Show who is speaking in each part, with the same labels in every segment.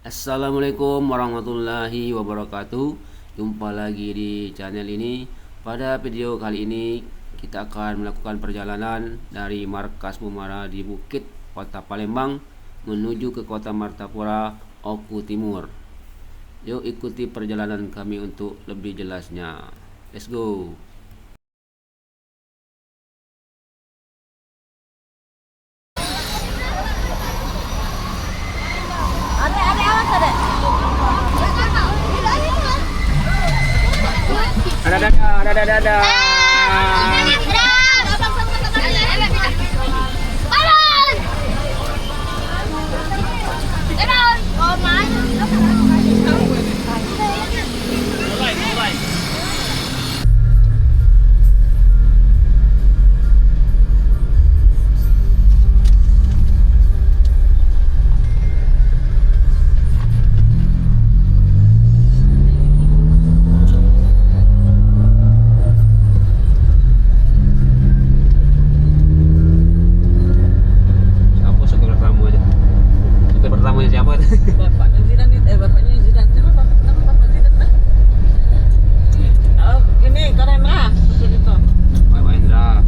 Speaker 1: Assalamualaikum warahmatullahi wabarakatuh. Jumpa lagi di channel ini. Pada video kali ini kita akan melakukan perjalanan dari markas Bumara di Bukit Kota Palembang menuju ke Kota Martapura, Oku Timur. Yuk ikuti perjalanan kami untuk lebih jelasnya. Let's go. Ada. Siapa itu?
Speaker 2: Bapaknya Zidan itu, bapaknya Zidan. Siapa nama bapak Zidan? Oh, ini Karena betul itu.
Speaker 1: Pak Mahendra.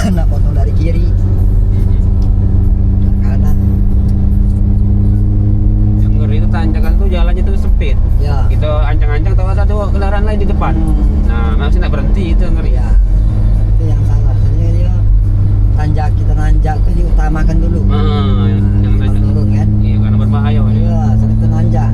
Speaker 3: Nak potong dari kiri kanan
Speaker 1: Yang ngeri itu tanjakan tuh jalannya tuh sempit.
Speaker 3: ya.
Speaker 1: Kita ancang-ancang tahu ada tuh kendaraan lain di depan. Nah, masih nak berhenti itu ngeri.
Speaker 3: Ya, itu yang salah. Sebenarnya dia tanjak, kita nanjak itu diutamakan dulu.
Speaker 1: Yang
Speaker 3: Kita
Speaker 1: nanjak.
Speaker 3: turun kan.
Speaker 1: Iya, karena berbahaya. Pak.
Speaker 3: Iya, sering itu nanjak.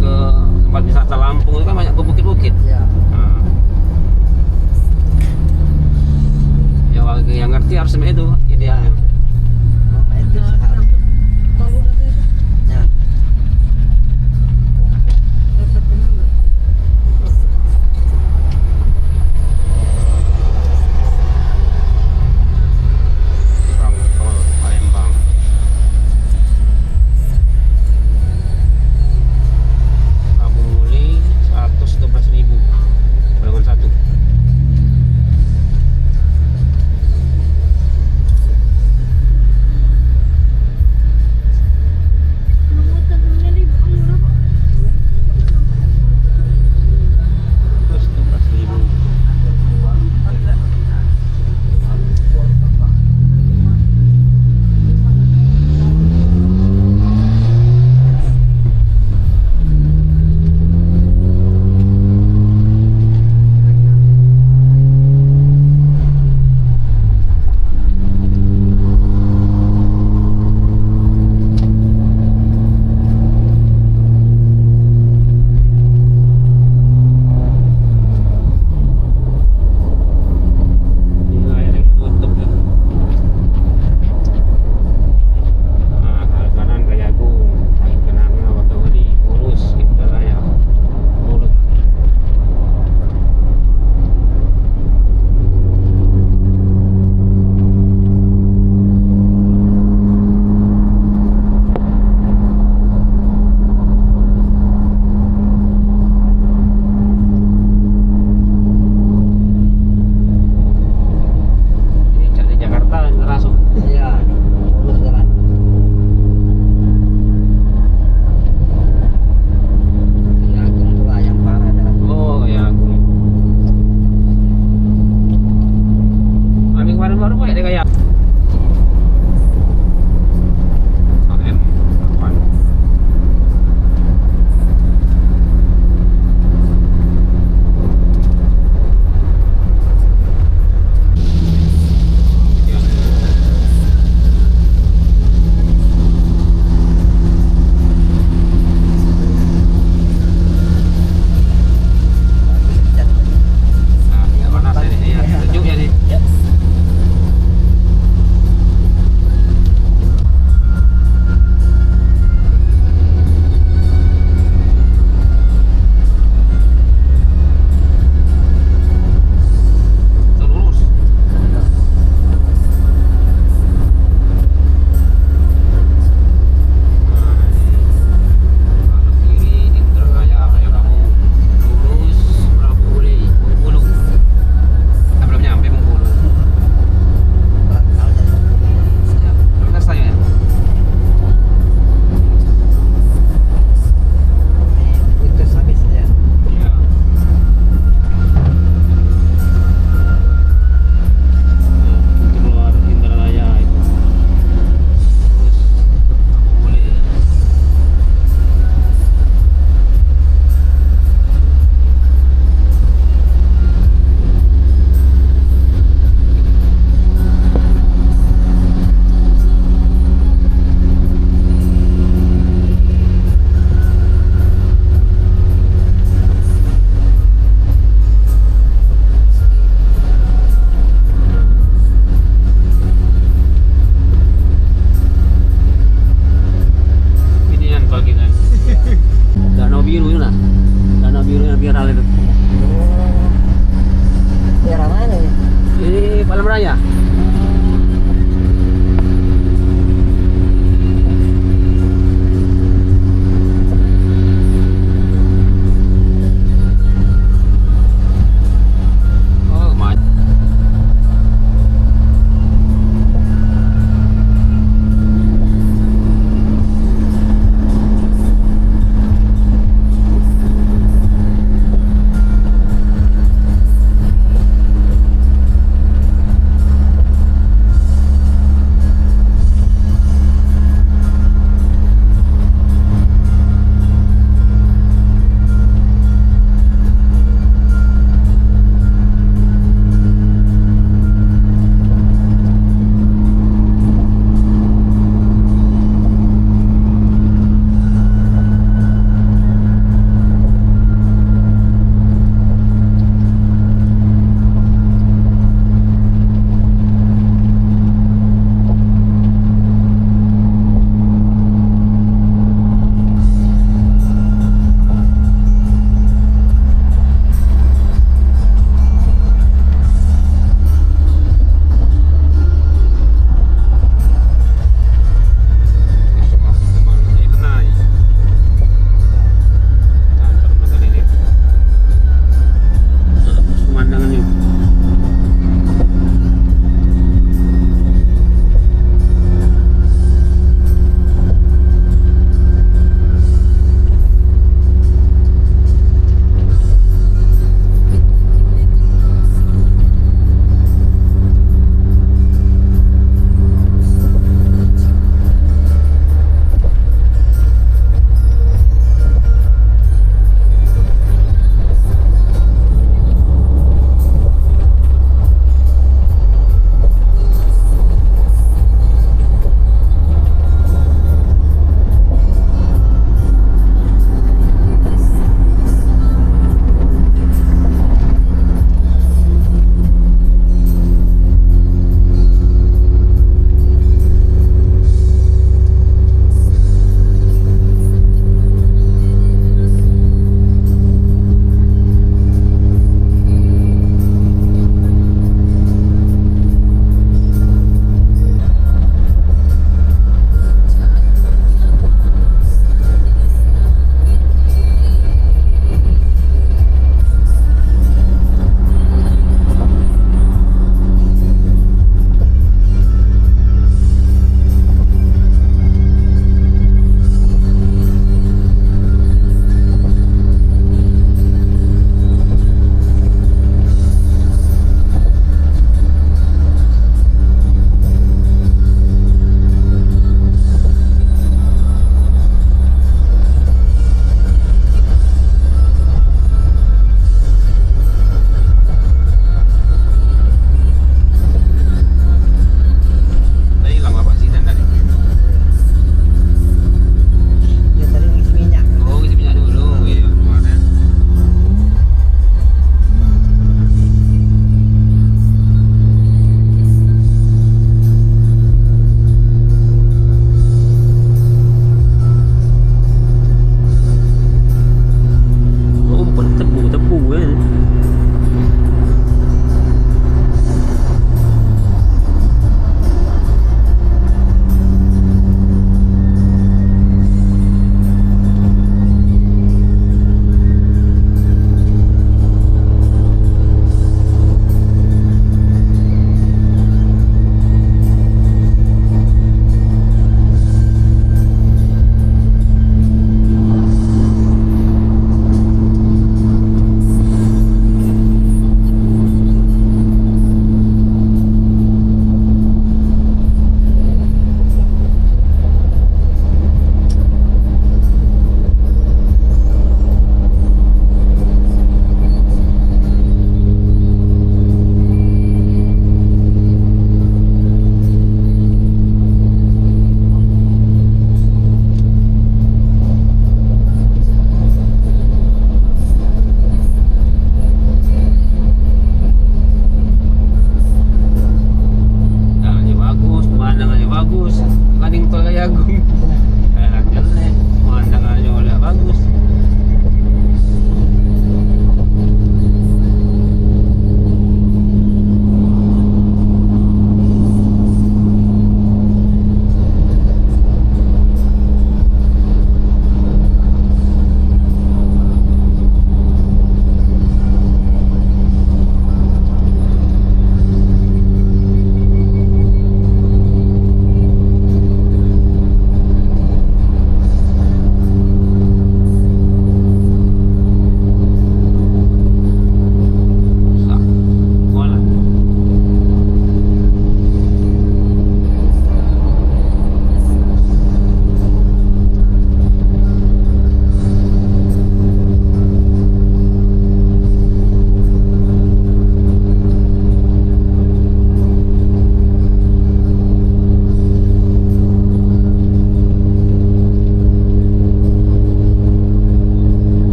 Speaker 1: Ke tempat wisata Lampung itu kan banyak ke bukit-bukit.
Speaker 3: Ya.
Speaker 1: Nah. Ya bagi yang ngerti harus seperti itu idealnya.
Speaker 3: Nah, itu seharusnya. Ya.
Speaker 1: Bang, tol Palembang. Kampung Muli 112.000 golongan 1. jalan raya. Oh,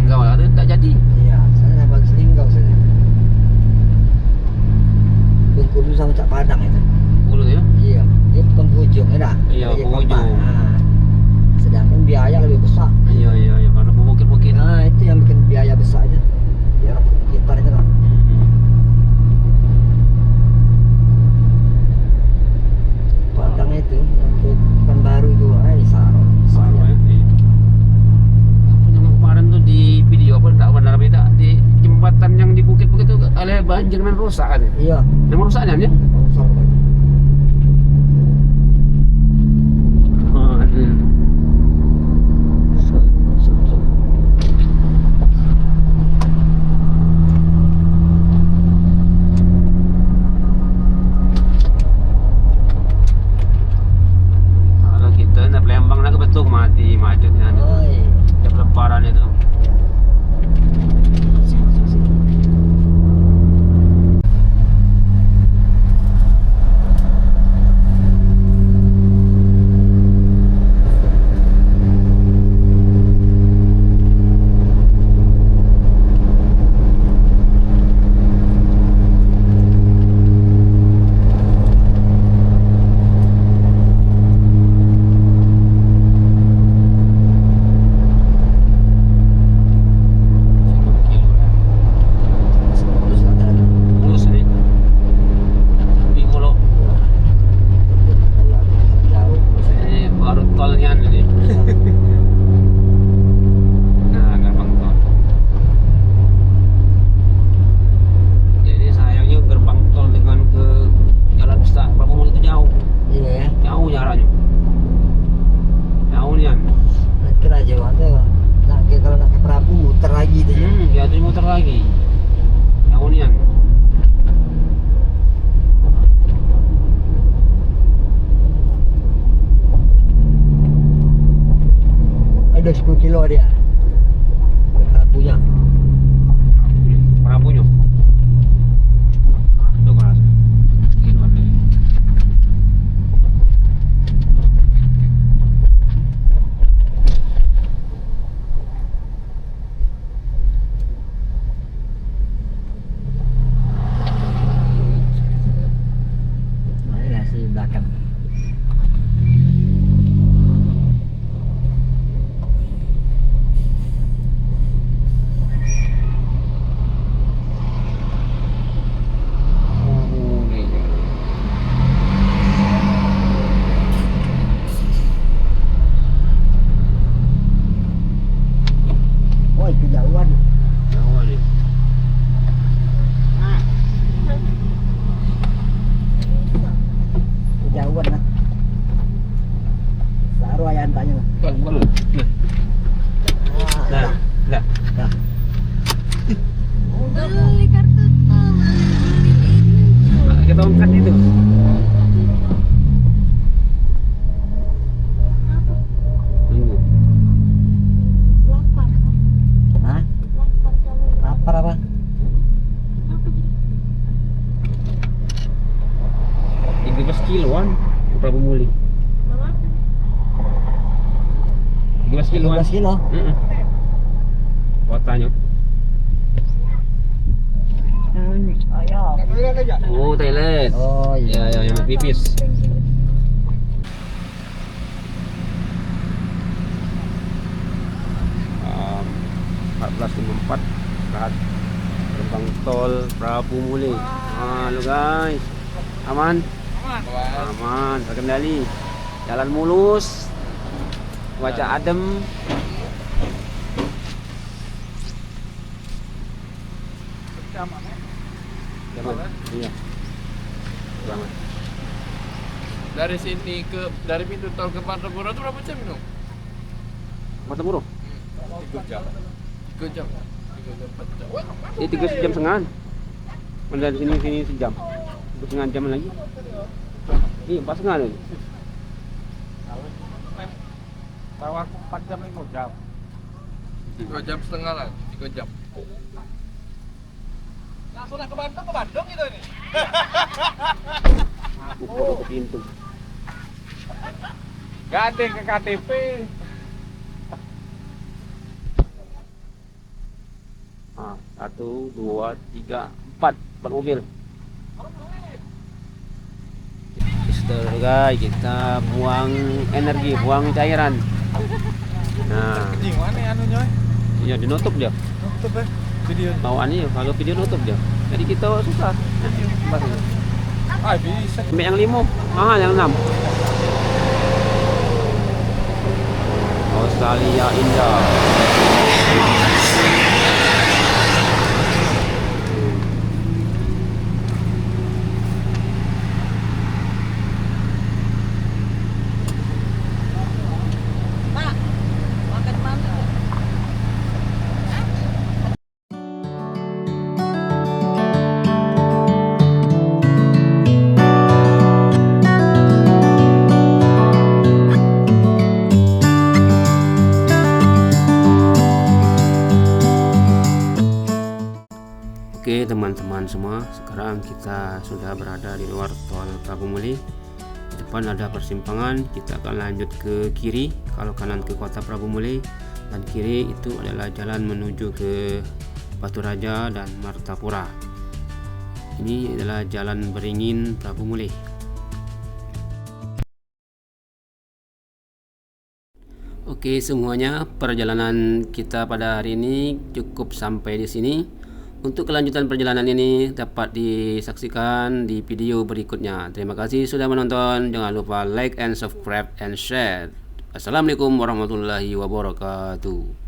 Speaker 1: Linggau lah, tak jadi.
Speaker 3: Iya, saya bagus Linggau saya. Bengkulu sama Cak Padang itu.
Speaker 1: Bulu ya.
Speaker 3: Iya, dia penghujung ya dah.
Speaker 1: Iya,
Speaker 3: Dari
Speaker 1: penghujung.
Speaker 3: Pampang. Nah, sedangkan biaya lebih besar.
Speaker 1: Iya karena bukit-bukit.
Speaker 3: Nah, itu yang bikin biaya besar aja. Biar kita itu lah. Padang itu yang ke Pekanbaru itu, Saro.
Speaker 1: Sama ya. Yang kemarin tuh di video apa tak benar beda di jembatan yang di bukit-bukit itu oleh banjir main rusak kan?
Speaker 3: Iya,
Speaker 1: Yang rusaknya ya?
Speaker 3: longsor.
Speaker 1: Aduh. Kalau kita nak Palembang nak betul mati macetnya.
Speaker 3: Oi.
Speaker 1: Tiap lebaran itu.
Speaker 3: Terus ada lagi.
Speaker 1: Mulus nih. Tapi kalau
Speaker 3: Kayak jauh terus.
Speaker 1: ini baru tolnya ini. Nah, gerbang tol. Jadi sayangnya gerbang tol dengan ke Jalan Besar Prabu itu jauh.
Speaker 3: Iya ya.
Speaker 1: Jauh jaraknya. Jauh nih.
Speaker 3: Nanti aja waktu kalau nak ke Prabu muter lagi itu ya.
Speaker 1: Ya tuh muter lagi. Jauh nih.
Speaker 3: Ada 10 kilo dia. Ke Prabunya.
Speaker 1: Prabunya. Tuh keras. Kiluan lagi.
Speaker 3: Nah, ini si belakang. Woi, kejauhan.
Speaker 1: Jauh nih.
Speaker 3: Kejauhan lah. Saru ayah tanya.
Speaker 1: Nah, nah.
Speaker 3: Dah.
Speaker 2: Beli kartu tol, beli ini.
Speaker 1: Kita angkat itu. Tunggu.
Speaker 2: Lapar.
Speaker 3: Hah?
Speaker 2: Lapar kamu.
Speaker 3: Lapar apa?
Speaker 1: Apa? 13 kiloan Prabu Muli.
Speaker 2: Mama,
Speaker 1: 13 kiloan.
Speaker 3: 15 kilo.
Speaker 1: Kuotanya.
Speaker 3: Ayam.
Speaker 1: Oh, toilet.
Speaker 3: Oh iya.
Speaker 1: Ya, yang pipis. Um, 14.54 saat gerbang tol Prabu Muli. Halo guys, aman? Aman, terkendali. Jalan mulus, cuaca adem. Aman. Iya. Aman.
Speaker 4: Dari sini dari pintu tol ke Martapura itu berapa jam itu?
Speaker 1: Mata buruk.
Speaker 4: 3 jam. 3 jam. 3 jam 4 jam. Wah,
Speaker 1: Ini 3 jam setengah. Dari sini sejam. 1,5 jam lagi. Iya, 4,5 nih.
Speaker 4: tahu aku 4 jam 5 jam. 2 jam setengah lah, 3 jam. Langsung ke Bandung gitu ini.
Speaker 1: Aku foto ke pintu.
Speaker 4: Gak ada ke KTP.
Speaker 1: Nah, 1, 2, 3, 4 mobil. Guys, kita buang energi, buang cairan. Nah,
Speaker 4: Mana anunya?
Speaker 1: ya dinutup dia.
Speaker 4: Tutup video.
Speaker 1: Bawaannya ya, kalau video nutup dia. Jadi kita susah.
Speaker 4: Bisa.
Speaker 1: Ambil yang 5, mahal yang 6. Australia indah.
Speaker 2: Pak, makan mana?
Speaker 1: Oke teman-teman semua, sekarang kita sudah berada di luar tol Prabu Muli. Di depan ada persimpangan, kita akan lanjut ke kiri. Kalau kanan ke kota Prabu Muli, dan kiri itu adalah jalan menuju ke Batu Raja dan Martapura. Ini adalah jalan Beringin Prabu Muli. Oke semuanya, perjalanan kita pada hari ini cukup sampai di sini. Untuk kelanjutan perjalanan ini dapat disaksikan di video berikutnya. Terima kasih sudah menonton. Jangan lupa like and subscribe and share. Assalamualaikum warahmatullahi wabarakatuh.